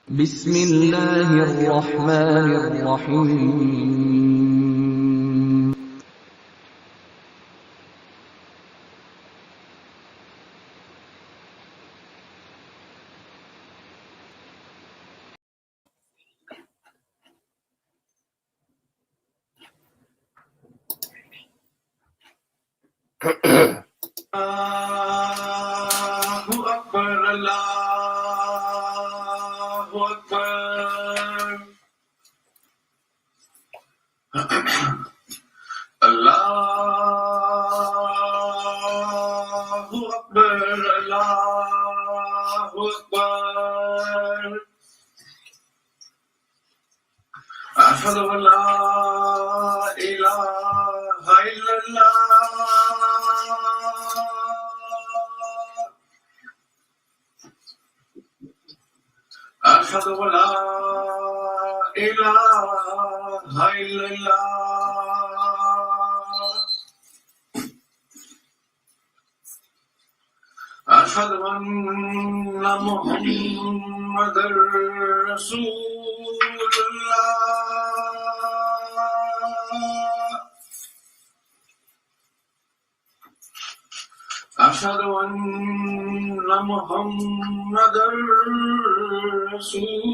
بسم الله الرحمن الرحيم Allahu Akbar, Allahu Akbar. Allahu Akbar, Allahu Akbar. Ashhadu an la ilaha illallah. Ashhadu an la ilaha illallah. Ashhadu anna Muhammadar Rasulullah. Ashhadu anna Muhammadar Rasulullah.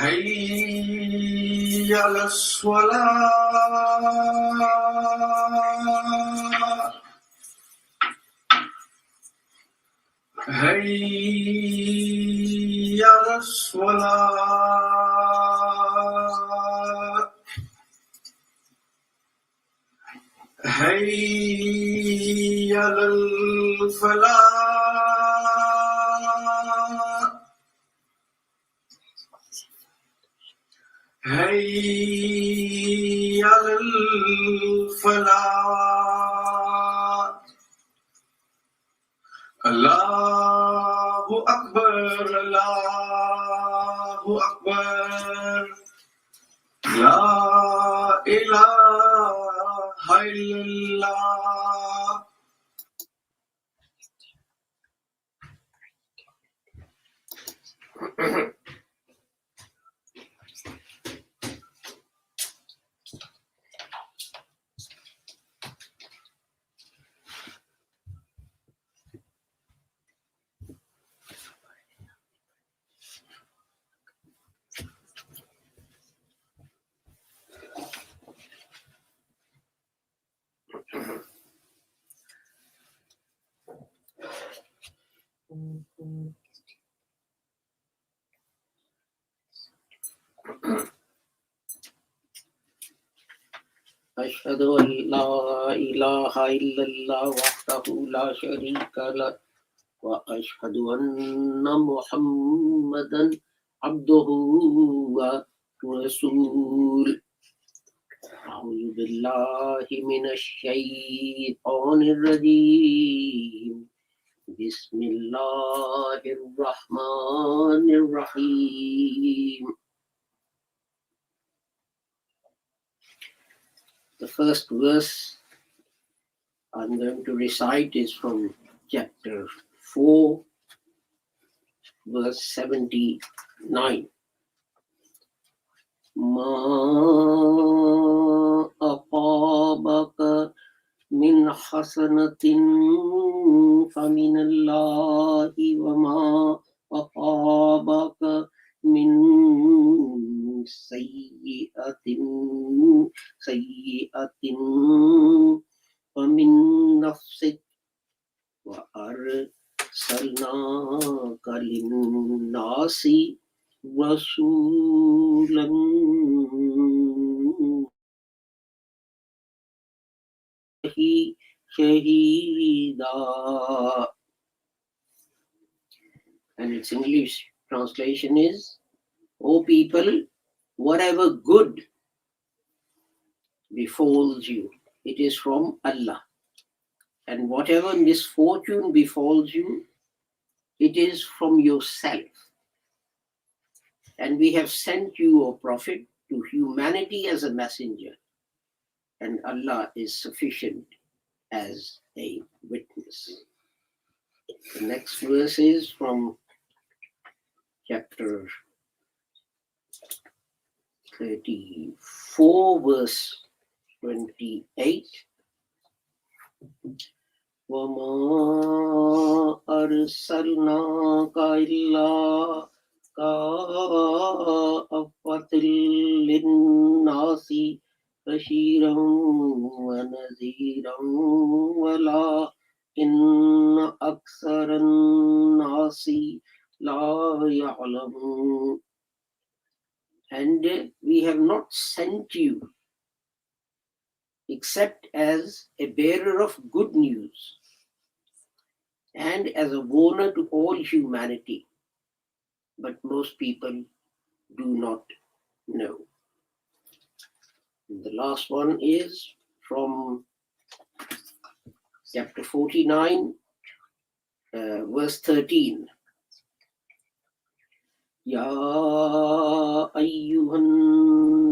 Hayya ala salah. Hayya ala salah. Hayya ala falah. Hayya ala falah. Allahu Akbar, Allahu Akbar. La ilaha illallah. أشهد أن لا إله إلا الله وحده لا شريك له وأشهد أن محمدا عبده ورسوله. أعوذ بالله من الشيطان الرجيم. بسم الله الرحمن الرحيم. The first verse I'm going to recite is from chapter 4, verse 79. ما أصابك من حسنة فمن الله وما أصابك من سيئة فمن نفسك وأرسلناك للناس رسولا شهيدا. And its English translation is, O people, whatever good befalls you, it is from Allah. And whatever misfortune befalls you, it is from yourself. And we have sent you, O Prophet, to humanity as a messenger. And Allah is sufficient as a witness. The next verse is from chapter 34, verse 28. وَمَا أَرْسَلْنَاكَ إِلَّا كَافَّةً لِلنَّاسِ بَشِيرًا وَنَذِيرًا وَلَكِنَّ أَكْثَرَ النَّاسِ لَا يَعْلَمُونَ. And we have not sent you except as a bearer of good news and as a warner to all humanity. But most people do not know. And the last one is from chapter 49, verse 13. Ya ayyuhan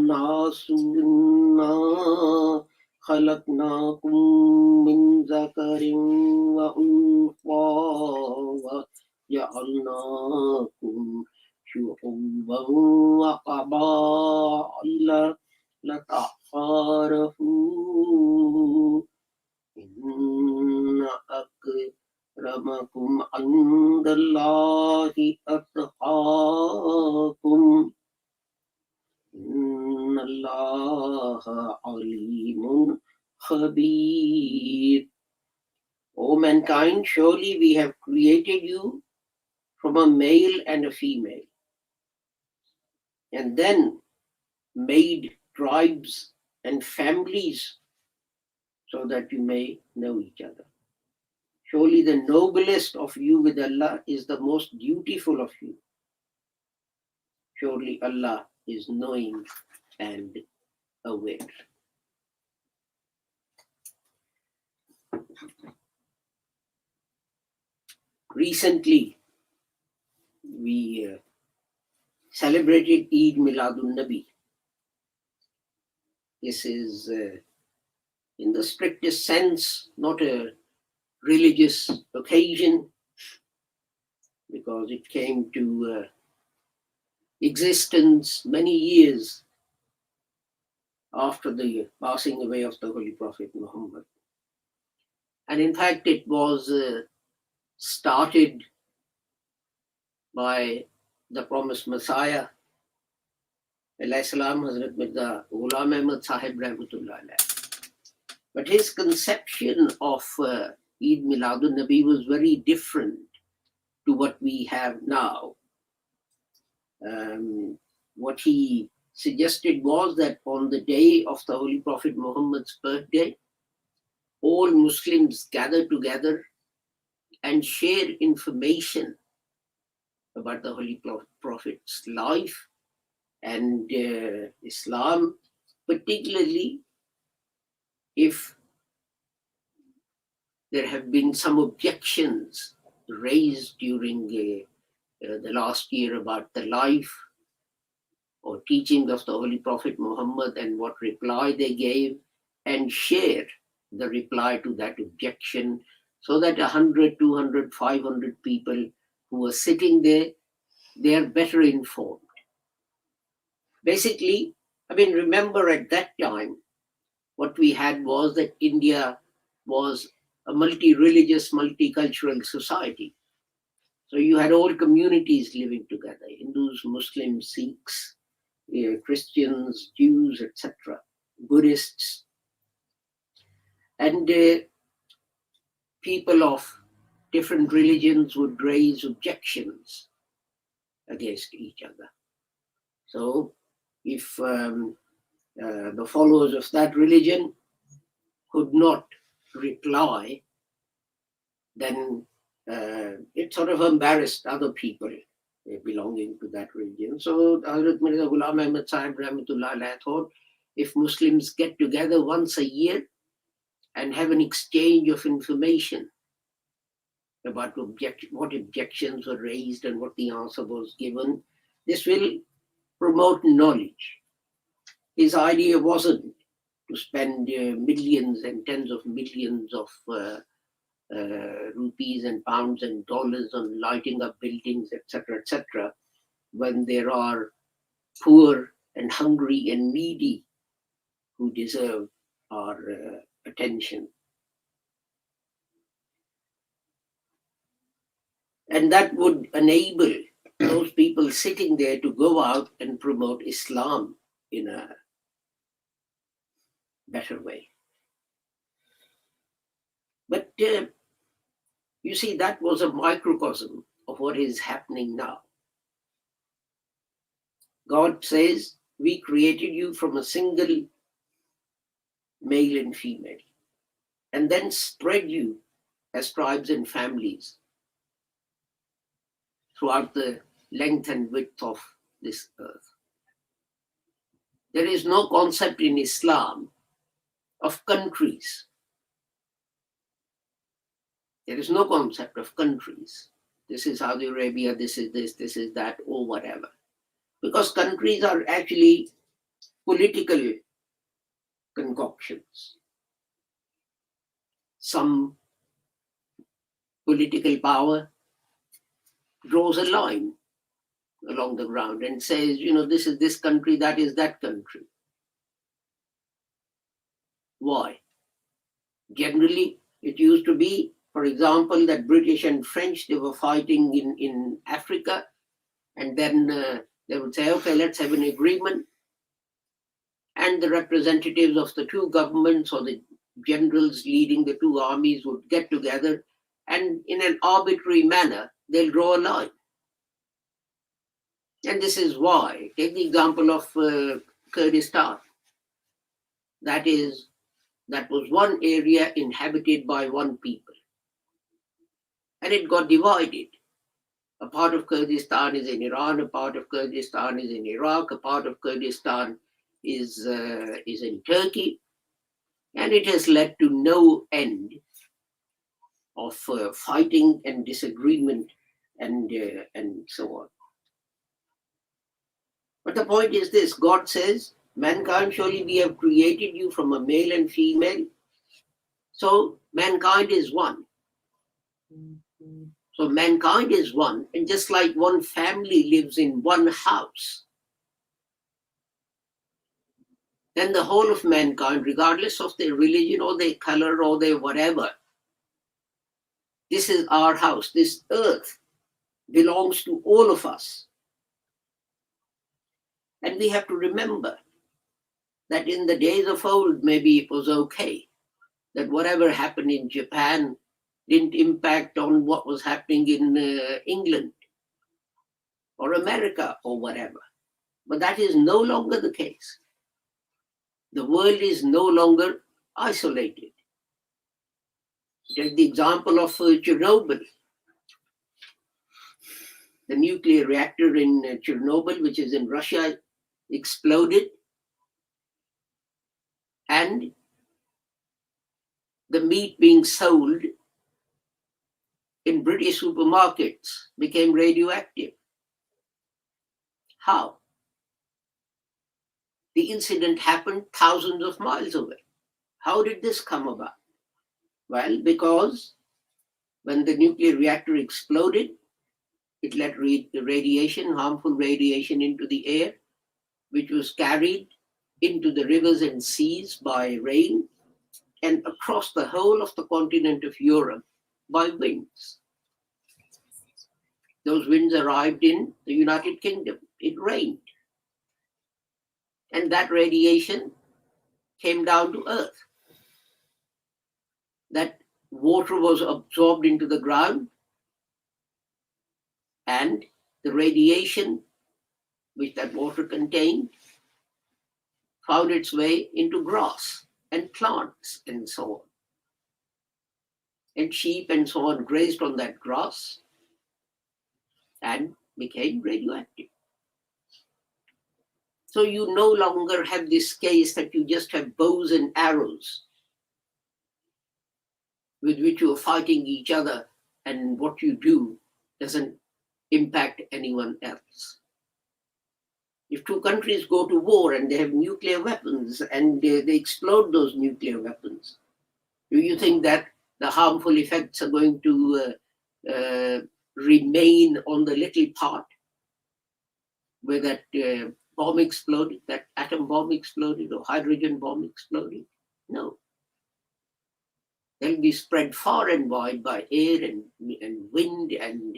nasu inna khalaqnakum min zakarin wa untha wa ja'alnakum shu'uban wa qaba'ila lata'arafu inna akramakum 'indallahi atqakum innallaha alimun khabir. O mankind, surely we have created you from a male and a female, and then made tribes and families so that you may know each other. Surely the noblest of you with Allah is the most dutiful of you. Surely Allah is knowing and aware. Recently, we celebrated Eid Millad nabi. This is, in the strictest sense, not a religious occasion, because it came to existence many years after the passing away of the Holy Prophet Muhammad. And in fact, it was started by the promised Messiah, alayhi salam, Hazrat Mirza Ghulam Ahmad Sahib Rahmatullah alayh. But his conception of Eid Miladun Nabi was very different to what we have now. What he suggested was that on the day of the Holy Prophet Muhammad's birthday, all Muslims gather together and share information about the Holy Prophet's life and Islam, particularly if there have been some objections raised during the last year about the life or teaching of the Holy Prophet Muhammad and what reply they gave, and share the reply to that objection so that 100, 200, 500 people who are sitting there, they are better informed. Basically, remember at that time, what we had was that India was a multi-religious, multicultural society. So you had all communities living together, Hindus, Muslims, Sikhs, Christians, Jews, etc., Buddhists. And people of different religions would raise objections against each other. So if the followers of that religion could not reply, then it sort of embarrassed other people belonging to that religion. So Hazrat Mirza Ghulam Ahmad Sahib Rahmatullah alayh thought, if Muslims get together once a year and have an exchange of information about what objections were raised and what the answer was given, this will promote knowledge. His idea wasn't to spend millions and tens of millions of rupees and pounds and dollars on lighting up buildings, etc., when there are poor and hungry and needy who deserve our attention. And that would enable those people sitting there to go out and promote Islam in a better way. But you see, that was a microcosm of what is happening now. God says, we created you from a single male and female, and then spread you as tribes and families throughout the length and width of this earth. There is no concept in Islam of countries. There is no concept of countries. This is Saudi Arabia, this is that, or whatever. Because countries are actually political concoctions. Some political power draws a line along the ground and says, this is this country, that is that country. Why? Generally, it used to be, for example, that British and French, they were fighting in Africa, and then they would say, okay, let's have an agreement. And the representatives of the two governments or the generals leading the two armies would get together, and in an arbitrary manner, they'll draw a line. And this is why, take the example of Kurdistan. That was one area inhabited by one people. And it got divided. A part of Kurdistan is in Iran, a part of Kurdistan is in Iraq, a part of Kurdistan is in Turkey. And it has led to no end of fighting and disagreement and so on. But the point is this, God says, mankind, surely we have created you from a male and female. So mankind is one. So mankind is one, and just like one family lives in one house, then the whole of mankind, regardless of their religion or their color or their whatever, this is our house. This earth belongs to all of us. And we have to remember that in the days of old, maybe it was okay, that whatever happened in Japan didn't impact on what was happening in England or America or whatever. But that is no longer the case. The world is no longer isolated. Take the example of Chernobyl. The nuclear reactor in Chernobyl, which is in Russia, exploded, and the meat being sold in British supermarkets became radioactive. How? The incident happened thousands of miles away. How did this come about? Well, because when the nuclear reactor exploded, it let radiation, harmful radiation, into the air, which was carried into the rivers and seas by rain and across the whole of the continent of Europe by winds. Those winds arrived in the United Kingdom. It rained. And that radiation came down to earth. That water was absorbed into the ground, and the radiation which that water contained found its way into grass and plants and so on. And sheep and so on grazed on that grass and became radioactive. So you no longer have this case that you just have bows and arrows with which you are fighting each other, and what you do doesn't impact anyone else. If two countries go to war and they have nuclear weapons and they explode those nuclear weapons, do you think that the harmful effects are going to remain on the little part where that bomb exploded, that atom bomb exploded or hydrogen bomb exploded? No. They'll be spread far and wide by air and wind and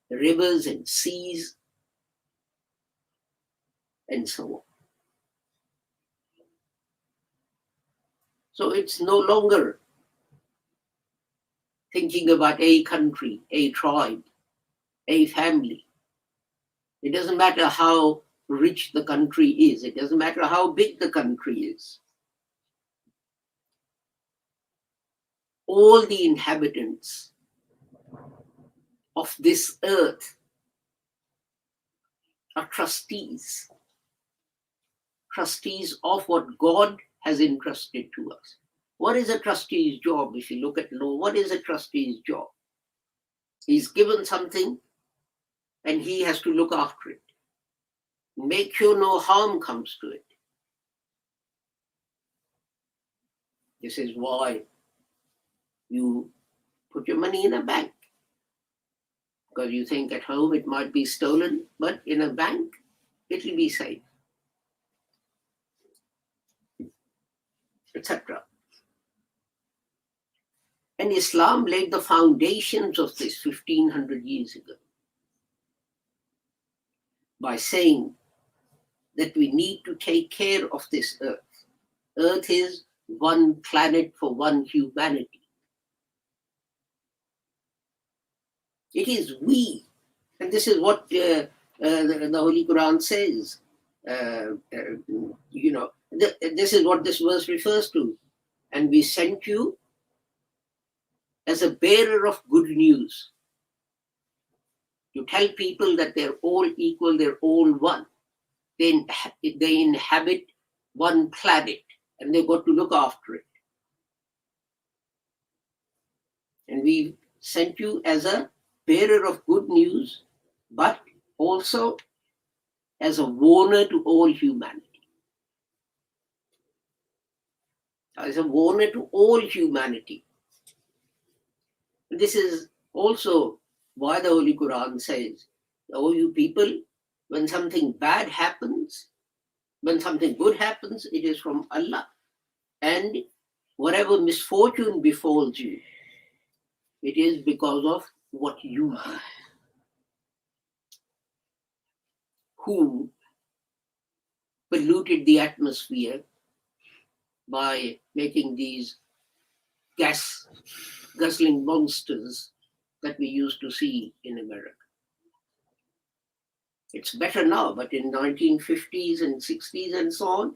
rivers and seas and so on. So it's no longer thinking about a country, a tribe, a family. It doesn't matter how rich the country is. It doesn't matter how big the country is. All the inhabitants of this earth are trustees of what God has entrusted to us. What is a trustee's job? If you look at law, what is a trustee's job? He's given something and he has to look after it. Make sure no harm comes to it. This is why you put your money in a bank. Because you think at home it might be stolen, but in a bank, it will be safe, etc. And Islam laid the foundations of this 1500 years ago by saying that we need to take care of this earth. Earth is one planet for one humanity. It is we, and this is what the Holy Quran says. This is what this verse refers to. And we sent you as a bearer of good news to tell people that they're all equal, they're all one. They inhabit one planet and they've got to look after it. And we sent you as a bearer of good news, but also as a warner to all humanity. As a warner to all humanity. This is also why the Holy Quran says, oh, you people, when something bad happens, when something good happens, it is from Allah. And whatever misfortune befalls you, it is because of what you do. Who polluted the atmosphere by making these guzzling monsters that we used to see in America. It's better now, but in 1950s and 60s and so on,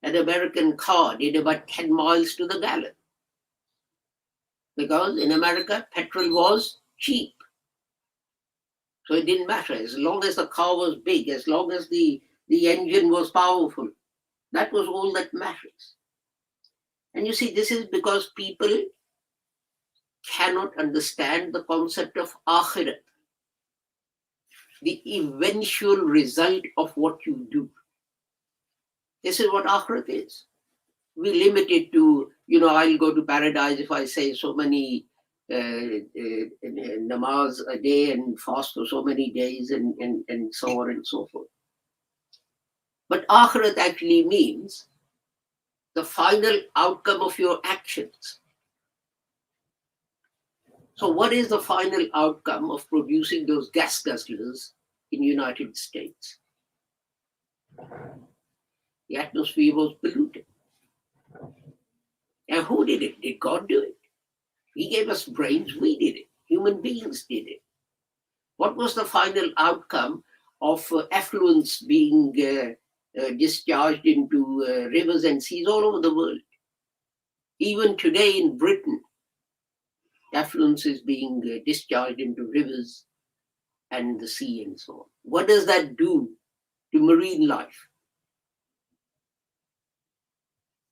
an American car did about 10 miles to the gallon. Because in America, petrol was cheap. So it didn't matter. As long as the car was big, as long as the engine was powerful, that was all that matters. And you see, this is because people cannot understand the concept of akhirat, the eventual result of what you do. This is what akhirat is. We limit it to, I'll go to paradise if I say so many namaz a day and fast for so many days and so on and so forth. But akhirat actually means the final outcome of your actions. So what is the final outcome of producing those gas guzzlers in the United States? The atmosphere was polluted. And who did it? Did God do it? He gave us brains, we did it. Human beings did it. What was the final outcome of effluents being discharged into rivers and seas all over the world? Even today in Britain, effluents is being discharged into rivers and the sea and so on. What does that do to marine life?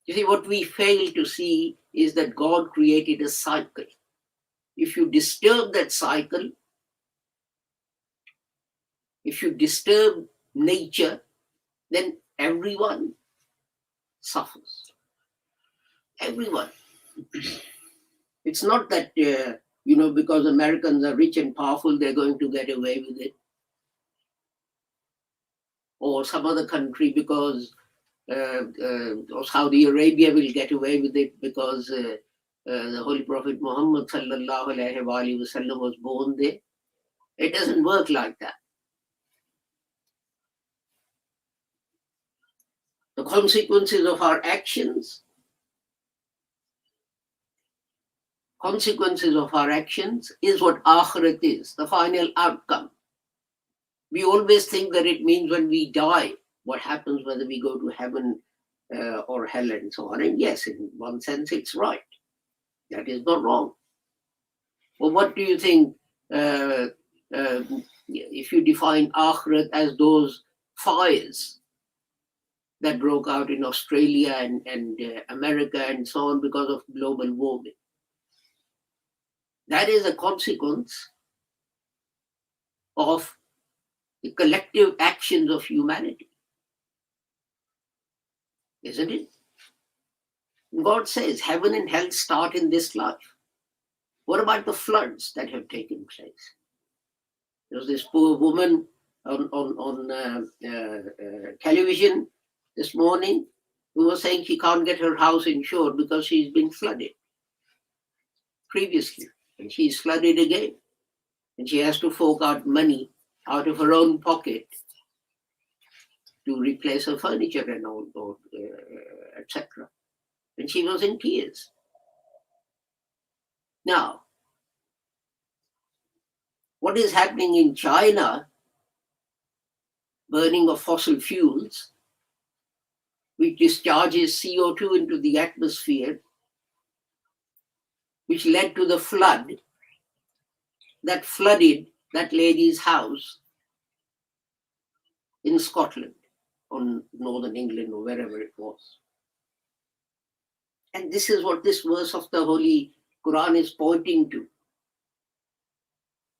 You see, what we fail to see is that God created a cycle. If you disturb that cycle, if you disturb nature, then everyone suffers. Everyone. It's not that, because Americans are rich and powerful, they're going to get away with it. Or some other country because, or Saudi Arabia will get away with it because the Holy Prophet Muhammad sallallahu alaihi wasallam was born there. It doesn't work like that. The consequences of our actions is what akhirat is, the final outcome. We always think that it means when we die, what happens, whether we go to heaven or hell and so on. And yes, in one sense, it's right. That is not wrong. Well, what do you think if you define akhirat as those fires that broke out in Australia and America and so on because of global warming? That is a consequence of the collective actions of humanity, isn't it? God says heaven and hell start in this life. What about the floods that have taken place? There was this poor woman on television this morning who was saying she can't get her house insured because she's been flooded previously, and she's flooded again. And she has to fork out money out of her own pocket to replace her furniture and all, etc. And she was in tears. Now, what is happening in China, burning of fossil fuels, which discharges CO2 into the atmosphere, which led to the flood that flooded that lady's house in Scotland, or northern England, or wherever it was. And this is what this verse of the Holy Quran is pointing to.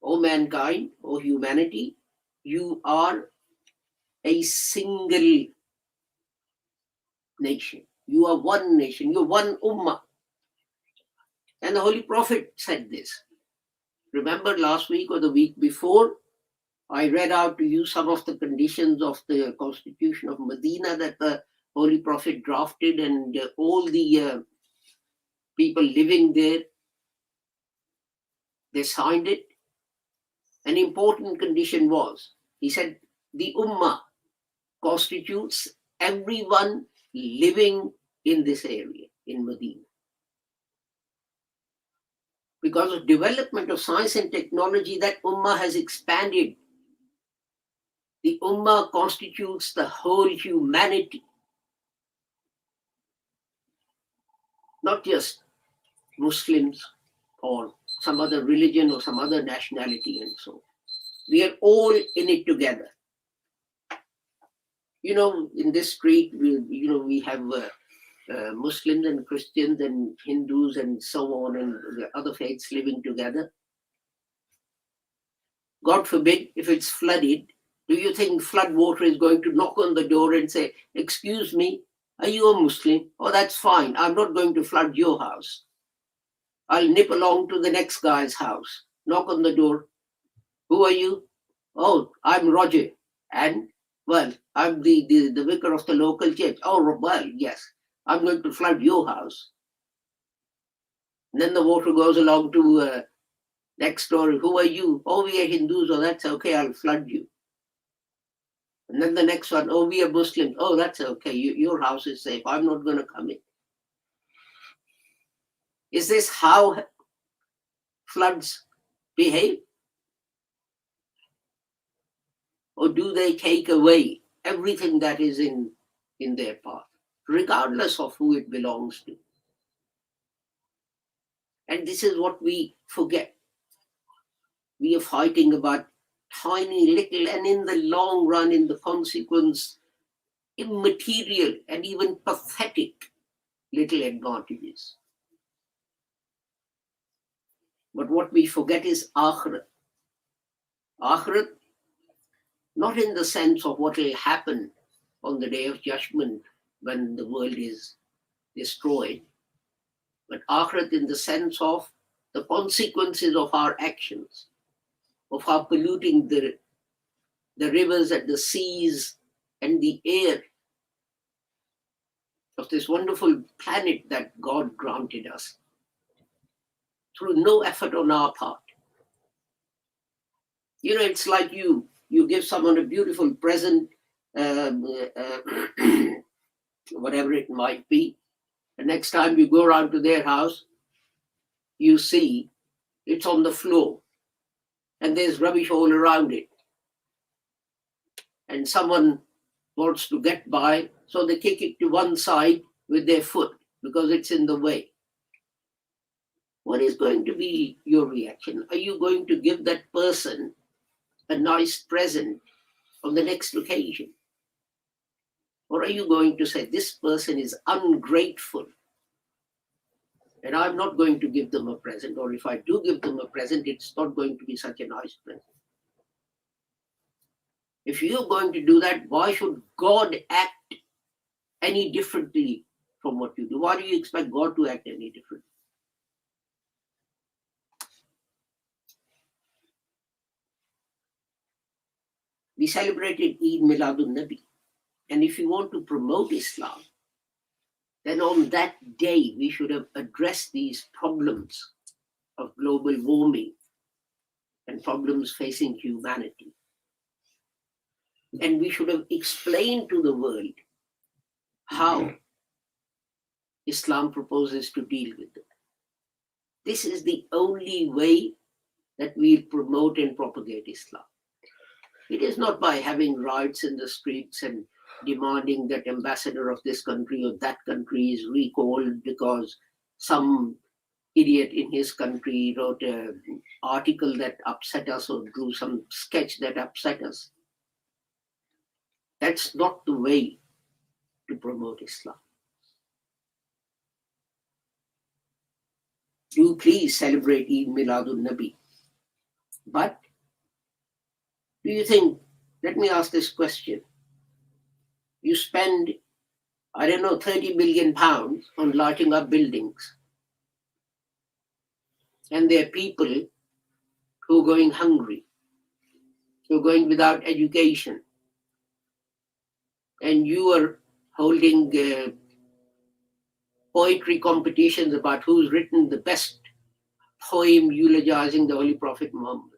O mankind, O humanity, you are a single nation. You are one nation. You're one ummah. And the Holy Prophet said this. Remember last week or the week before, I read out to you some of the conditions of the Constitution of Medina that the Holy Prophet drafted, and all the people living there, they signed it. An important condition was, he said, the Ummah constitutes everyone living in this area, in Medina. Because of development of science and technology, that Ummah has expanded. The Ummah constitutes the whole humanity, not just Muslims or some other religion or some other nationality and so on. We are all in it together. You know, in this street, we have Muslims and Christians and Hindus and so on, and the other faiths living together. God forbid, if it's flooded, do you think flood water is going to knock on the door and say, excuse me, are you a Muslim? Oh, that's fine. I'm not going to flood your house. I'll nip along to the next guy's house, knock on the door. Who are you? Oh, I'm Roger. And, well, I'm the vicar of the local church. Oh, well, yes, I'm going to flood your house. And then the water goes along to next door. Who are you? Oh, we are Hindus. Oh, that's okay. I'll flood you. And then the next one. Oh, we are Muslims. Oh, that's okay. Your house is safe. I'm not going to come in. Is this how floods behave? Or do they take away everything that is in their path, regardless of who it belongs to? And this is what we forget. We are fighting about tiny little, and in the long run, in the consequence, immaterial and even pathetic little advantages. But what we forget is akhirat. Akhirat, not in the sense of what will happen on the day of judgment when the world is destroyed, but akhirat in the sense of the consequences of our actions, of our polluting the rivers and the seas and the air of this wonderful planet that God granted us through no effort on our part. You know, it's like you give someone a beautiful present, whatever it might be. The next time you go around to their house, you see it's on the floor and there's rubbish all around it. And someone wants to get by, so they kick it to one side with their foot because it's in the way. What is going to be your reaction? Are you going to give that person a nice present on the next occasion? Or are you going to say, this person is ungrateful and I'm not going to give them a present, or if I do give them a present, it's not going to be such a nice present? If you're going to do that, why should God act any differently from what you do? Why do you expect God to act any differently? We celebrated Eid Millad nabi. And if you want to promote Islam, then on that day we should have addressed these problems of global warming and problems facing humanity. And we should have explained to the world how Islam proposes to deal with it. This is the only way that we'll promote and propagate Islam. It is not by having riots in the streets and demanding that ambassador of this country or that country is recalled because some idiot in his country wrote an article that upset us or drew some sketch that upset us. That's not the way to promote Islam. Do please celebrate Eid Miladun Nabi. But do you think, let me ask this question. You spend, I don't know, 30 billion pounds on lighting up buildings. And there are people who are going hungry, who are going without education. And you are holding poetry competitions about who's written the best poem eulogizing the Holy Prophet Muhammad.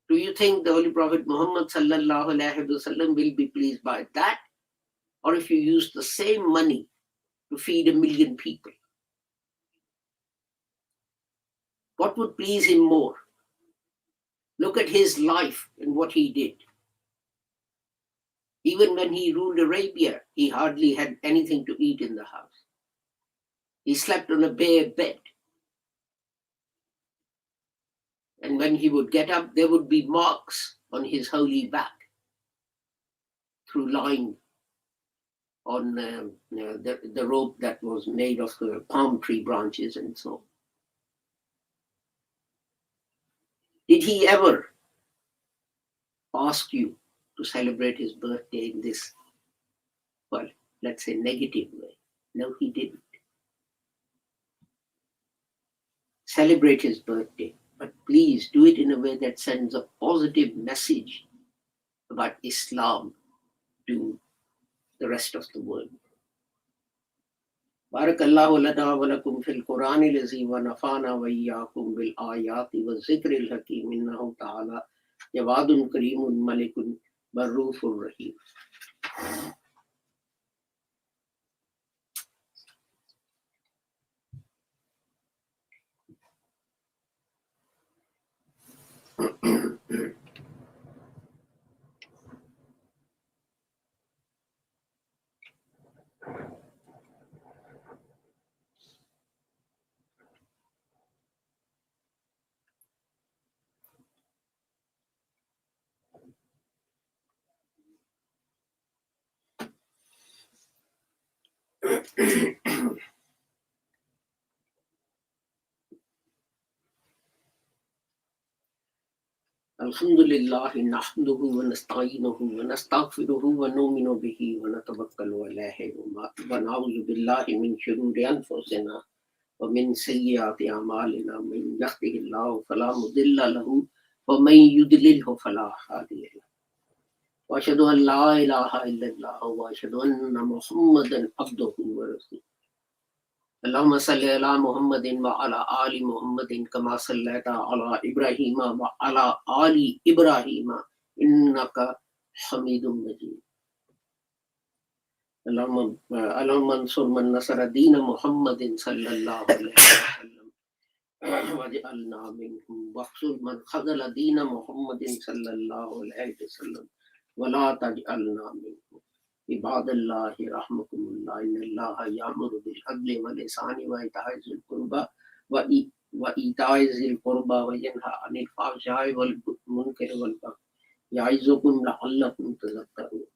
Do you think the Holy Prophet Muhammad sallallahu alaihi wasallam will be pleased by that? Or if you use the same money to feed 1 million people? What would please him more? Look at his life and what he did. Even when he ruled Arabia, he hardly had anything to eat in the house. He slept on a bare bed. And when he would get up, there would be marks on his holy back through lying on the rope that was made of palm tree branches and so on. Did he ever ask you to celebrate his birthday in this, well, let's say negative way? No, he didn't. Celebrate his birthday, but please do it in a way that sends a positive message about Islam to the rest of the world. Barakallahu lana wa lakum fil Qur'anil azim wa nafana wa iyyakum bil ayati wa zikril hakim innahu ta'ala jawadun karimun malikun barrufur rahim. Alhamdulillah nahmaduhu wa nasta'inuhu wa nastaghfiruhu wa nu'minu bihi wa natawakkalu alayhi wa na'udhu billahi min shururi anfusina wa min sayyiati a'malina man yahdihillahu fala mudilla lahu wa man yudlilhu fala hadiya lahu wa ashhadu an la ilaha illallah wa ashhadu anna Muhammadan abduhu wa rasuluhu. اللهم صل على محمد وعلى آل محمد كما صليت على إبراهيم وعلى آل إبراهيم إنك حميد مجيد. اللهم انصر من نصر دين محمد صلى الله عليه وسلم واجعلنا منهم واخذل من خذل دين محمد صلى الله عليه وسلم ولا تجعلنا منهم. عباد الله رحمكم الله إن الله يأمر بالعدل والإحسان وإيتاء ذي القربى وينهى عن الفحشاء والمنكر والبغي يعظكم لعلكم تذكرون.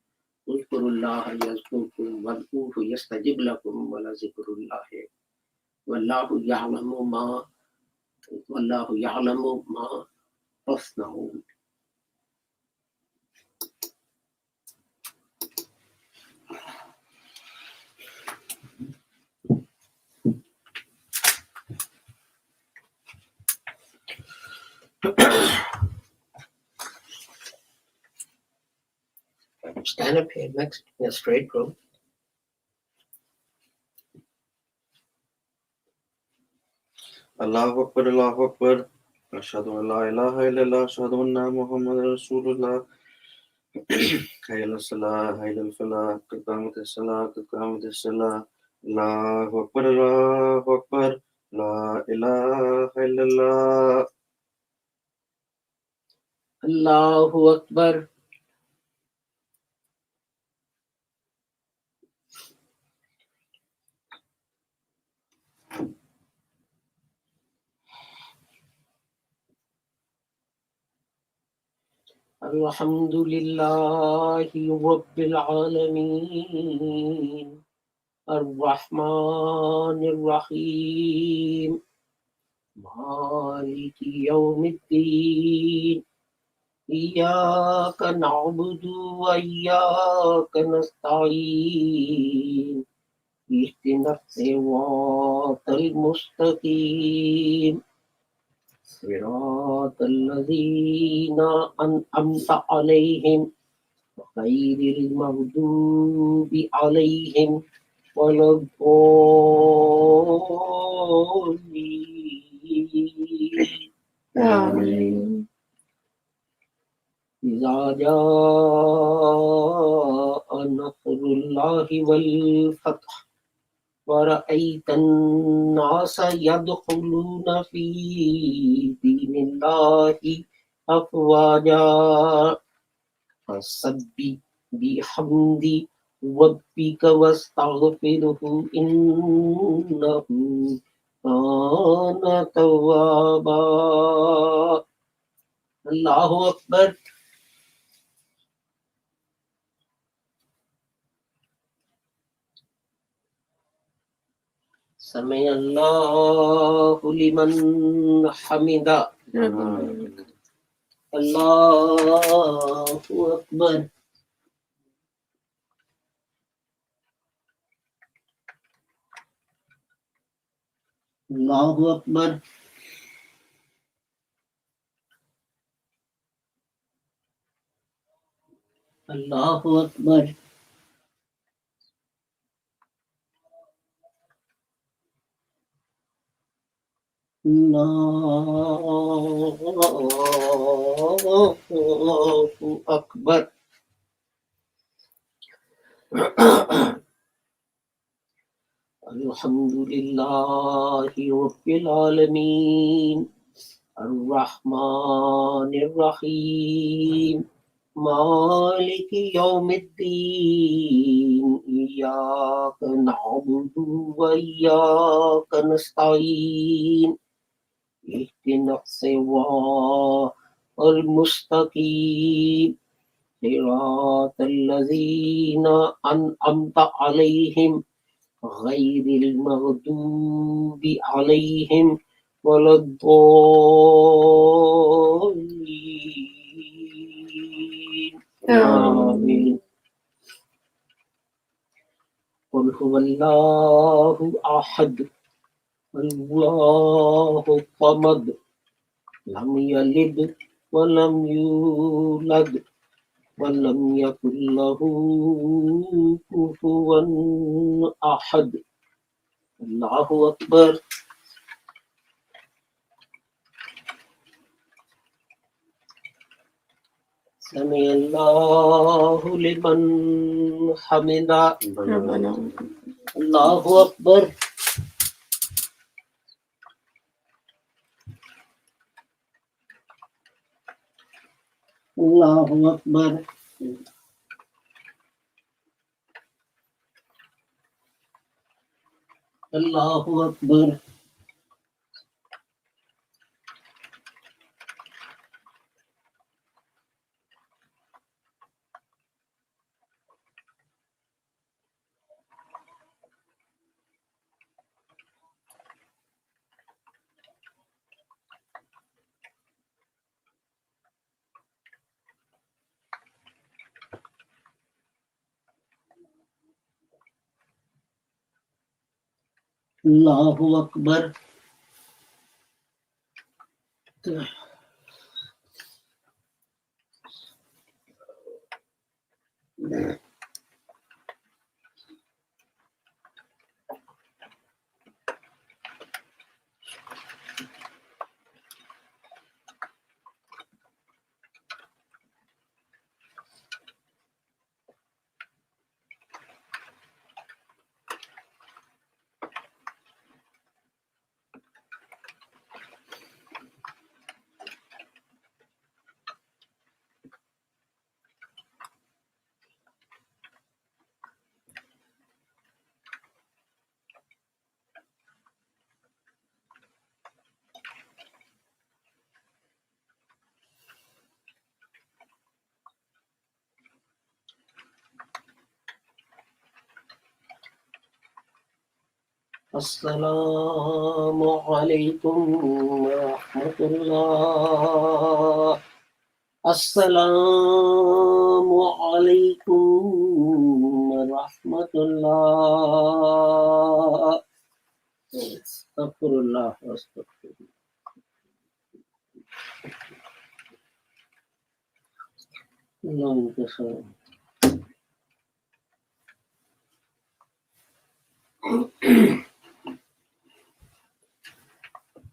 اذكروا الله يذكركم واذكروه يستجب لكم ولذكر الله والله يعلم ما تصنعون. Stand up here next in a straight row. Allahu Akbar, Allahu Akbar. Ashhadu an la ilaha illallah, ashhadu anna Muhammadan Rasulullah. Hayya ala salah, hayya ala falah, qad qamatis salah, qad qamatis salah. Allahu Akbar, Allahu Akbar. La ilaha illallah. Allahu Akbar. Alhamdulillahi Rabbil Alameen Ar-Rahmanir Rahim Maliki Yawmiddin Iyyaka na'budu wa iyyaka nasta'in Ihdinas siratal mustaqim صراط الذين أنعمت عليهم غير المغضوب عليهم ولا الضالين. إذا جاء نصر الله والفتح ورأيت الناس يدخلون في دين الله أفواجا فسبح بحمد ربك واستغفره إنه كان توابا. الله أكبر. سمع الله لمن حمده. الله أكبر. الله أكبر. الله أكبر. الله أكبر. الحمد لله رب العالمين الرحمن الرحيم مالك يوم الدين إياك نعبد وإياك نستعين اهدنا الصراط المستقيم صراط الذين أنعمت عليهم غير المغضوب عليهم ولا الضالين. آمين. قل هو الله أحد الله الصمد لم يلد ولم يولد ولم يكن له كفوا أحد. الله أكبر. سمع الله لمن حمده. ربنا الله أكبر. الله أكبر. الله أكبر. الله أكبر. السلام عليكم ورحمة الله. السلام عليكم ورحمة الله. أستغفر الله وأستغفر الله.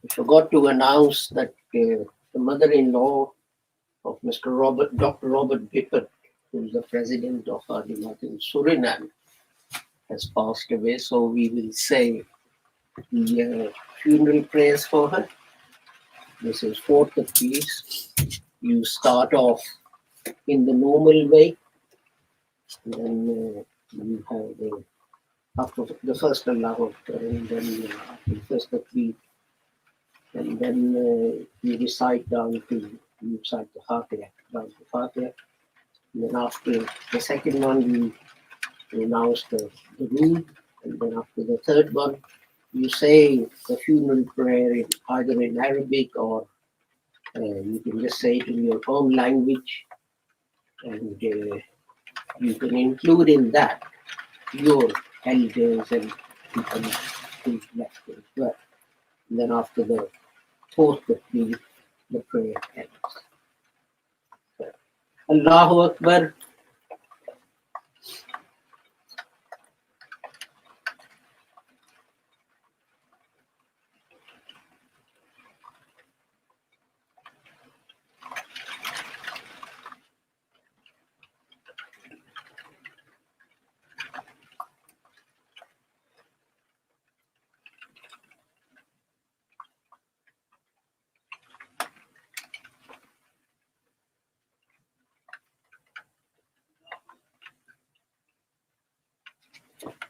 I forgot to announce that the mother-in-law of Dr. Robert Bippert, who is the president of our Jamaat in Suriname, has passed away. So we will say the funeral prayers for her. This is fourth of these. You start off in the normal way, and then you have after the first Allah, and then the first of the, and then you recite down to you recite the Fatiha, down to Fatiha. And then after the second one, you announce the room, and then after the third one, you say the funeral prayer either in Arabic or you can just say it in your own language, and you can include in that your elders and people who's left as well. And then after the fourth, the prayer ends. Allahu Akbar.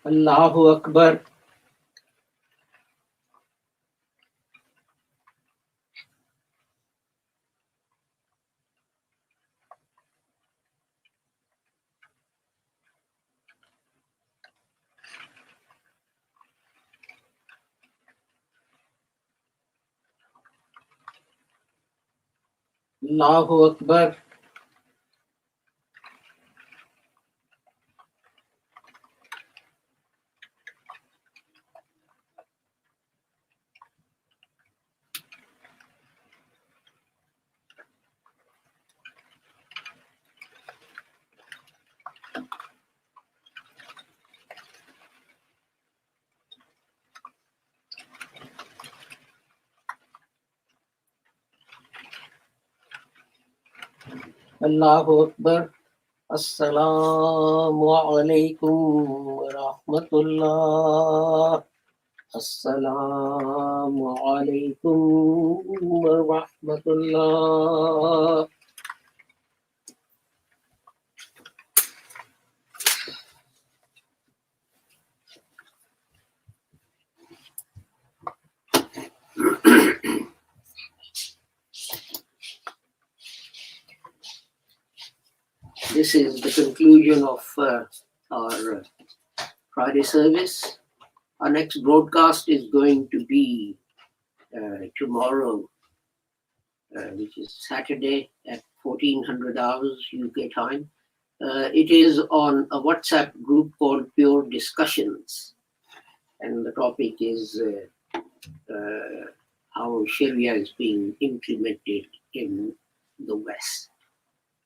Allahu Akbar. Allahu Akbar. Allahu Akbar. Assalamu alaikum wa rahmatullah. Assalamu alaikum wa rahmatullah. This is the conclusion of our Friday service. Our next broadcast is going to be tomorrow, which is Saturday at 1400 hours UK time. It is on a WhatsApp group called Pure Discussions, and the topic is how Sharia is being implemented in the West.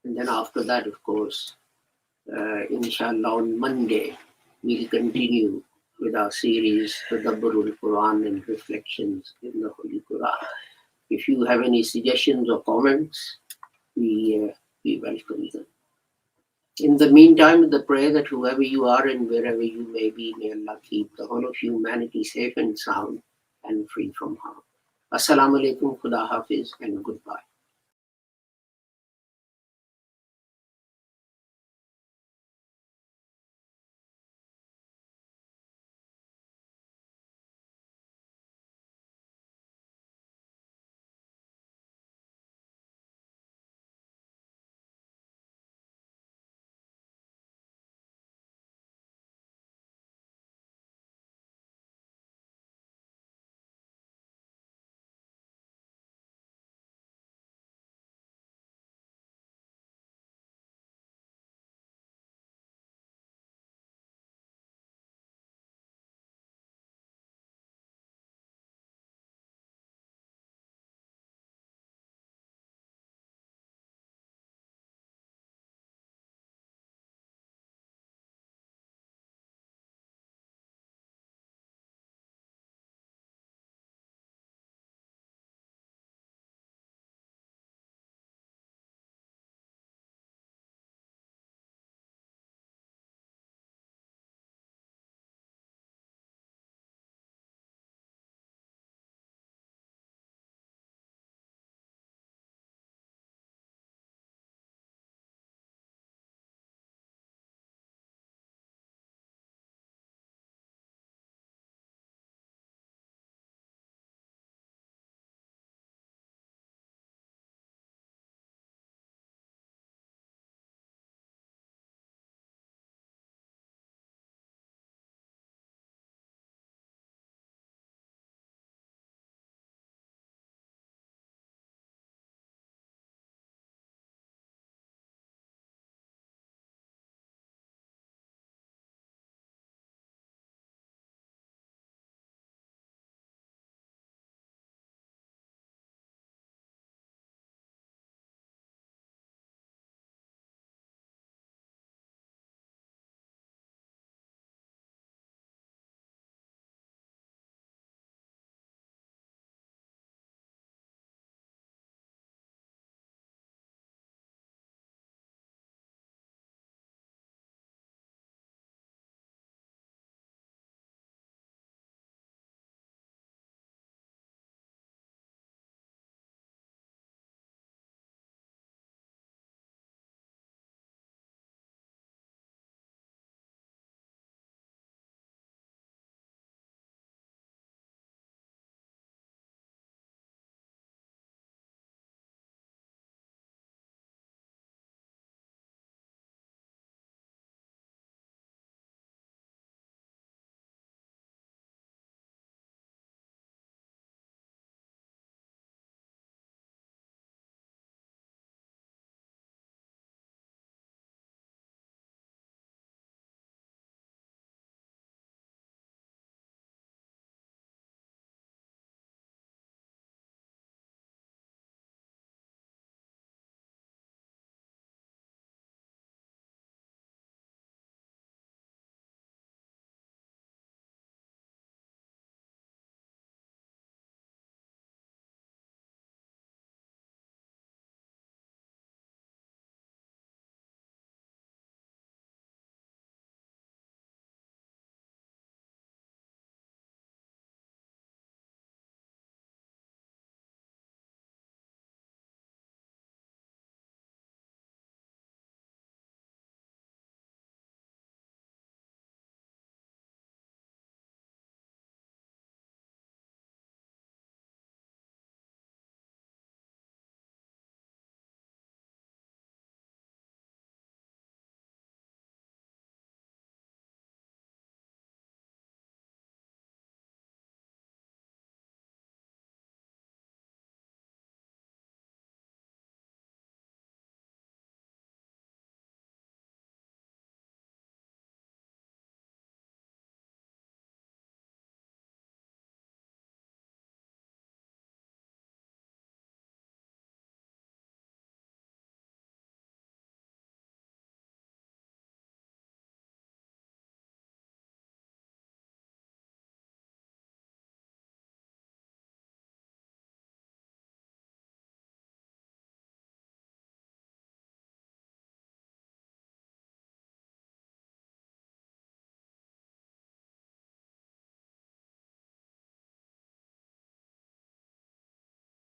And then after that, of course, inshallah, on Monday, we'll continue with our series, Tadabburul Quran and Reflections in the Holy Quran. If you have any suggestions or comments, we welcome them. In the meantime, the prayer that whoever you are and wherever you may be, may Allah keep the whole of humanity safe and sound and free from harm. Assalamu alaikum, Khuda Hafiz, and goodbye.